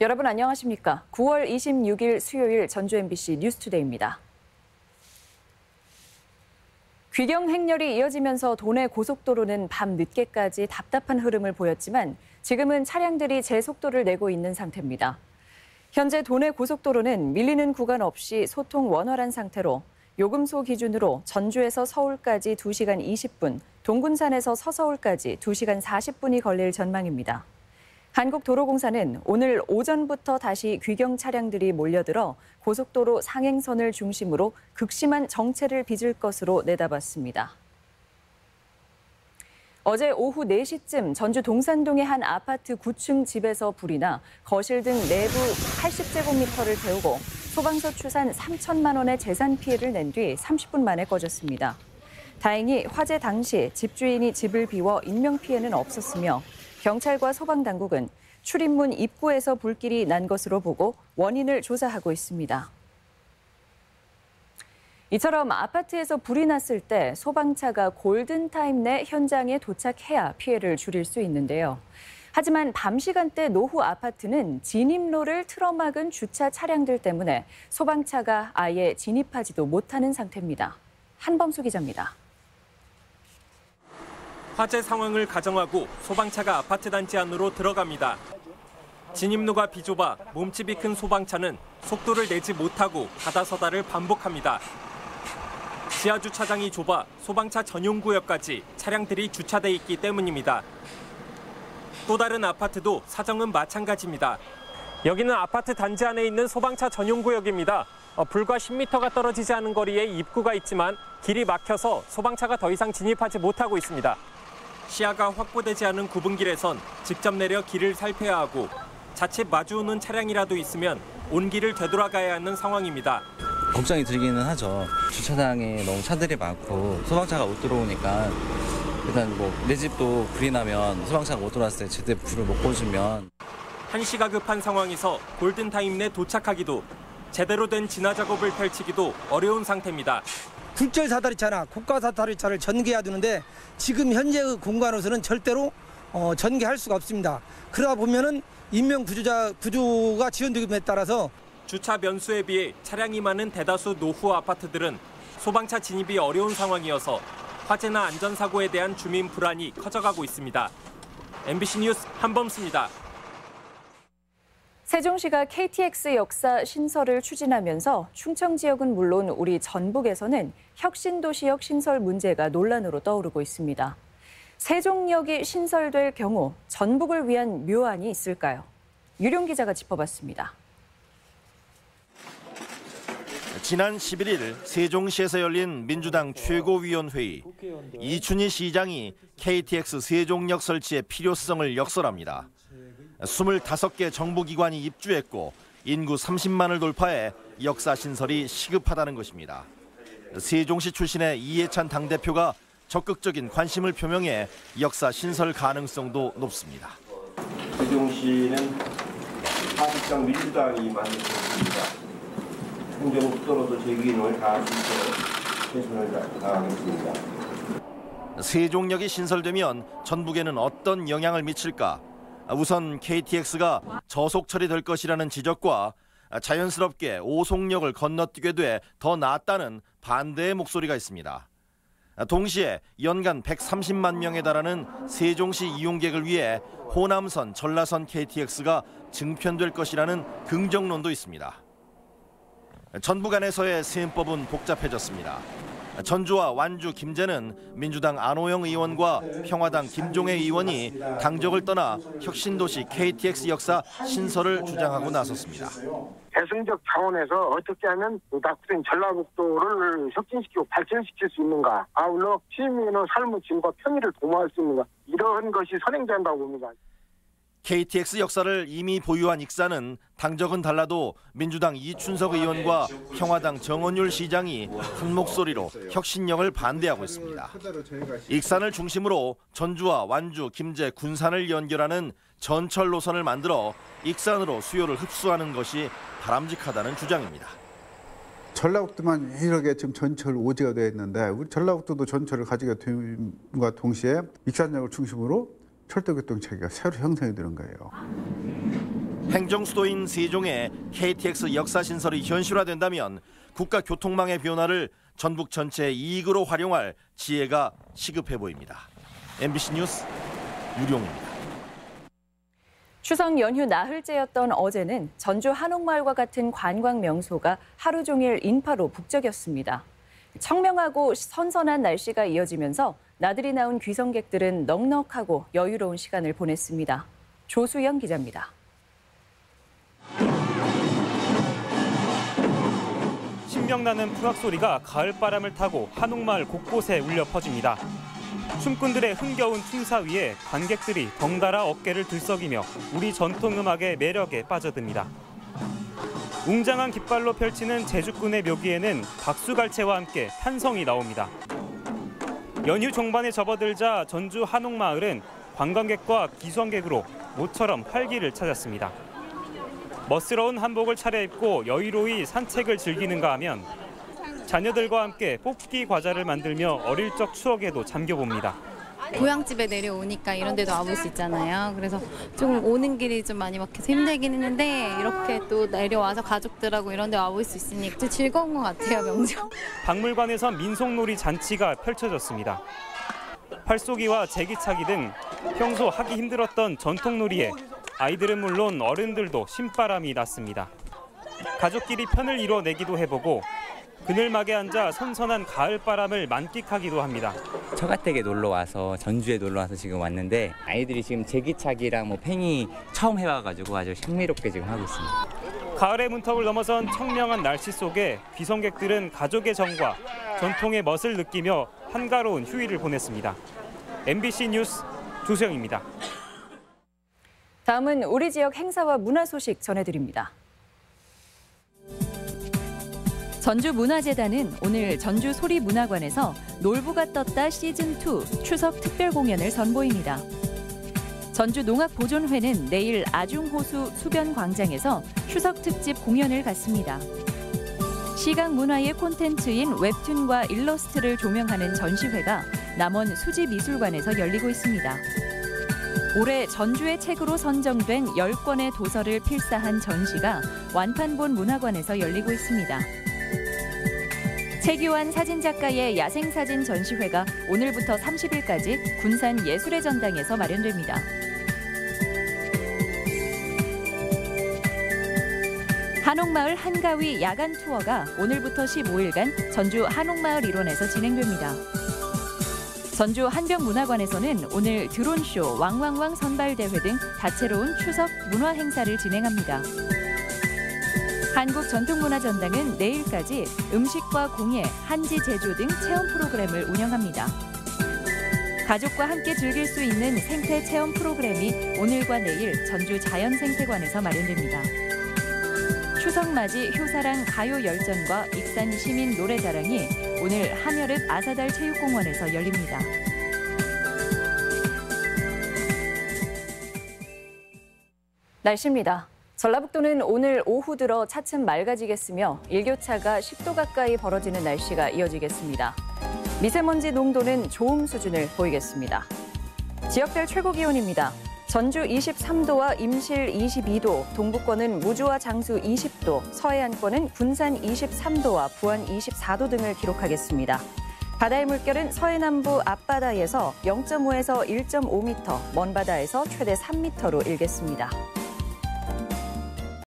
여러분 안녕하십니까? 9월 26일 수요일 전주 MBC 뉴스투데이입니다. 귀경 행렬이 이어지면서 도내 고속도로는 밤 늦게까지 답답한 흐름을 보였지만 지금은 차량들이 제 속도를 내고 있는 상태입니다. 현재 도내 고속도로는 밀리는 구간 없이 소통 원활한 상태로 요금소 기준으로 전주에서 서울까지 2시간 20분, 동군산에서 서서울까지 2시간 40분이 걸릴 전망입니다. 한국도로공사는 오늘 오전부터 다시 귀경 차량들이 몰려들어 고속도로 상행선을 중심으로 극심한 정체를 빚을 것으로 내다봤습니다. 어제 오후 4시쯤 전주 동산동의 한 아파트 9층 집에서 불이 나 거실 등 내부 80제곱미터를 태우고 소방서 추산 3천만 원의 재산 피해를 낸 뒤 30분 만에 꺼졌습니다. 다행히 화재 당시 집주인이 집을 비워 인명피해는 없었으며 경찰과 소방당국은 출입문 입구에서 불길이 난 것으로 보고 원인을 조사하고 있습니다. 이처럼 아파트에서 불이 났을 때 소방차가 골든타임 내 현장에 도착해야 피해를 줄일 수 있는데요. 하지만 밤 시간대 노후 아파트는 진입로를 틀어막은 주차 차량들 때문에 소방차가 아예 진입하지도 못하는 상태입니다. 한범수 기자입니다. 화재 상황을 가정하고 소방차가 아파트 단지 안으로 들어갑니다. 진입로가 비좁아 몸집이 큰 소방차는 속도를 내지 못하고 가다서다를 반복합니다. 지하 주차장이 좁아 소방차 전용 구역까지 차량들이 주차돼 있기 때문입니다. 또 다른 아파트도 사정은 마찬가지입니다. 여기는 아파트 단지 안에 있는 소방차 전용 구역입니다. 불과 10m가 떨어지지 않은 거리에 입구가 있지만 길이 막혀서 소방차가 더 이상 진입하지 못하고 있습니다. 시야가 확보되지 않은 구분길에선 직접 내려 길을 살펴야 하고 자칫 마주오는 차량이라도 있으면 온 길을 되돌아가야 하는 상황입니다. 걱정이 들기는 하죠. 주차장에 너무 차들이 많고 소방차가 못 들어오니까 일단 내 집도 불이 나면 소방차가 못 들어왔을 때 제때 불을 못 꺼주면 한시가 급한 상황에서 골든타임 내 도착하기도 제대로 된 진화 작업을 펼치기도 어려운 상태입니다. 굴절 사다리차나 고가 사다리차를 전개해야 되는데 지금 현재의 공간으로서는 절대로 전개할 수가 없습니다. 그러다 보면은 인명 구조가 지연됨에 따라서 주차 면수에 비해 차량이 많은 대다수 노후 아파트들은 소방차 진입이 어려운 상황이어서 화재나 안전사고에 대한 주민 불안이 커져가고 있습니다. MBC 뉴스 한범수입니다. 세종시가 KTX 역사 신설을 추진하면서 충청 지역은 물론 우리 전북에서는 혁신도시역 신설 문제가 논란으로 떠오르고 있습니다. 세종역이 신설될 경우 전북을 위한 묘안이 있을까요? 유룡 기자가 짚어봤습니다. 지난 11일 세종시에서 열린 민주당 최고위원회의. 이춘희 시장이 KTX 세종역 설치의 필요성을 역설합니다. 25개 정부기관이 입주했고 인구 30만을 돌파해 역사 신설이 시급하다는 것입니다. 세종시 출신의 이해찬 당대표가 적극적인 관심을 표명해 역사 신설 가능성도 높습니다. 세종시는 사실상 민주당이 만들었습니다. 행정국도로도 제 기능을 다할 수 있도록 최선을 다하겠습니다. 세종역이 신설되면 전북에는 어떤 영향을 미칠까? 우선 KTX가 저속 처리될 것이라는 지적과 자연스럽게 오송역을 건너뛰게 돼 더 낫다는 반대의 목소리가 있습니다. 동시에 연간 130만 명에 달하는 세종시 이용객을 위해 호남선, 전라선 KTX가 증편될 것이라는 긍정론도 있습니다. 전북 안에서의 세법은 복잡해졌습니다. 전주와 완주, 김제는 민주당 안호영 의원과 평화당 김종애 의원이 당적을 떠나 혁신도시 KTX 역사 신설을 주장하고 나섰습니다. 대승적 차원에서 어떻게 하면 낙후된 전라북도를 혁신시키고 발전시킬 수 있는가, 아울러 시민의 삶의 질과 평의를 도모할 수 있는가, 이런 것이 선행된다고 봅니다. KTX 역사를 이미 보유한 익산은 당적은 달라도 민주당 이춘석 의원과 평화당 정원율 시장이 한 목소리로 혁신역을 반대하고 있습니다. 익산을 중심으로 전주와 완주, 김제, 군산을 연결하는 전철 노선을 만들어 익산으로 수요를 흡수하는 것이 바람직하다는 주장입니다. 전라북도만 유일하게 지금 전철 오지가 되어 있는데 우리 전라북도도 전철을 가지게 됨과 동시에 익산역을 중심으로 철도교통 체계가 새로 형성이 되는 거예요. 행정수도인 세종에 KTX 역사 신설이 현실화된다면 국가 교통망의 변화를 전북 전체의 이익으로 활용할 지혜가 시급해 보입니다. MBC 뉴스 유룡입니다. 추석 연휴 나흘째였던 어제는 전주 한옥마을과 같은 관광 명소가 하루 종일 인파로 북적였습니다. 청명하고 선선한 날씨가 이어지면서 나들이 나온 귀성객들은 넉넉하고 여유로운 시간을 보냈습니다. 조수영 기자입니다. 신명나는 풍악 소리가 가을바람을 타고 한옥마을 곳곳에 울려 퍼집니다. 춤꾼들의 흥겨운 춤사 위에 관객들이 덩달아 어깨를 들썩이며 우리 전통음악의 매력에 빠져듭니다. 웅장한 깃발로 펼치는 제주꾼의 묘기에는 박수갈채와 함께 환성이 나옵니다. 연휴 종반에 접어들자 전주 한옥마을은 관광객과 귀성객으로 모처럼 활기를 찾았습니다. 멋스러운 한복을 차려입고 여유로이 산책을 즐기는가 하면 자녀들과 함께 뽑기 과자를 만들며 어릴 적 추억에도 잠겨봅니다. 고향집에 내려오니까 이런 데도 와볼 수 있잖아요. 그래서 조금 오는 길이 좀 많이 막혀서 힘들긴 했는데 이렇게 또 내려와서 가족들하고 이런 데 와볼 수 있으니 좀 즐거운 것 같아요, 명절. 박물관에선 민속놀이 잔치가 펼쳐졌습니다. 활쏘기와 제기차기 등 평소 하기 힘들었던 전통놀이에 아이들은 물론 어른들도 신바람이 났습니다. 가족끼리 편을 이뤄내기도 해보고 그늘막에 앉아 선선한 가을바람을 만끽하기도 합니다. 처가댁에 놀러와서 전주에 놀러와서 지금 왔는데 아이들이 지금 제기차기랑 팽이 처음 해와가지고 아주 흥미롭게 지금 하고 있습니다. 가을의 문턱을 넘어선 청명한 날씨 속에 귀성객들은 가족의 정과 전통의 멋을 느끼며 한가로운 휴일을 보냈습니다. MBC 뉴스 조수영입니다. 다음은 우리 지역 행사와 문화 소식 전해드립니다. 전주문화재단은 오늘 전주 소리문화관에서 놀부가 떴다 시즌2 추석 특별 공연을 선보입니다. 전주농악보존회는 내일 아중호수 수변광장에서 추석 특집 공연을 갖습니다. 시각문화의 콘텐츠인 웹툰과 일러스트를 조명하는 전시회가 남원 수지미술관에서 열리고 있습니다. 올해 전주의 책으로 선정된 10권의 도서를 필사한 전시가 완판본 문화관에서 열리고 있습니다. 최규환 사진작가의 야생사진 전시회가 오늘부터 30일까지 군산 예술의 전당에서 마련됩니다. 한옥마을 한가위 야간 투어가 오늘부터 15일간 전주 한옥마을 일원에서 진행됩니다. 전주 한병문화관에서는 오늘 드론쇼, 왕왕왕 선발대회 등 다채로운 추석 문화 행사를 진행합니다. 한국전통문화전당은 내일까지 음식과 공예, 한지 제조 등 체험 프로그램을 운영합니다. 가족과 함께 즐길 수 있는 생태 체험 프로그램이 오늘과 내일 전주 자연생태관에서 마련됩니다. 추석맞이 효사랑 가요열전과 익산 시민 노래자랑이 오늘 한여름 아사달 체육공원에서 열립니다. 날씨입니다. 전라북도는 오늘 오후 들어 차츰 맑아지겠으며 일교차가 10도 가까이 벌어지는 날씨가 이어지겠습니다. 미세먼지 농도는 좋음 수준을 보이겠습니다. 지역별 최고 기온입니다. 전주 23도와 임실 22도, 동부권은 무주와 장수 20도, 서해안권은 군산 23도와 부안 24도 등을 기록하겠습니다. 바다의 물결은 서해남부 앞바다에서 0.5에서 1.5m, 먼바다에서 최대 3m로 일겠습니다.